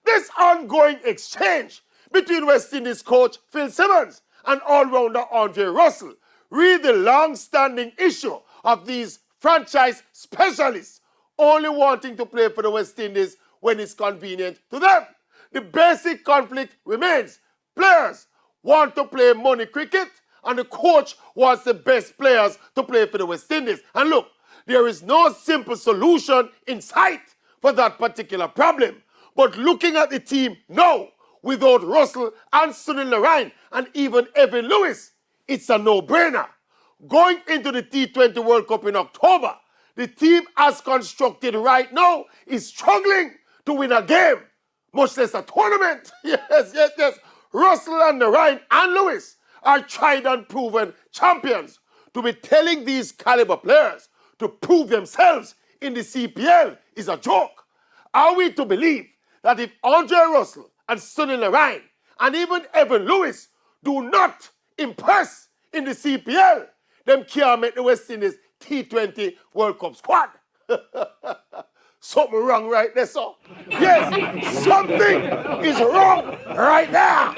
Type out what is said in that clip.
This ongoing exchange between West Indies coach Phil Simmons and all-rounder Andre Russell read the long-standing issue of these franchise specialists only wanting to play for the West Indies when it's convenient to them. The basic conflict remains. Players want to play money cricket and the coach wants the best players to play for the West Indies. And look, there is no simple solution in sight for that particular problem. But looking at the team now, without Russell and Sunil Narine and even Evan Lewis, it's a no-brainer. Going into the T20 World Cup in October, the team as constructed right now is struggling to win a game, much less a tournament. Yes. Russell and Narine and Lewis are tried and proven champions. To be telling these caliber players to prove themselves in the CPL is a joke. Are we to believe that if Andre Russell and Sunil Narine and even Evan Lewis do not impress in the CPL, them can't make the West Indies T20 World Cup squad? Something wrong right there, sir. Yes, something is wrong right there.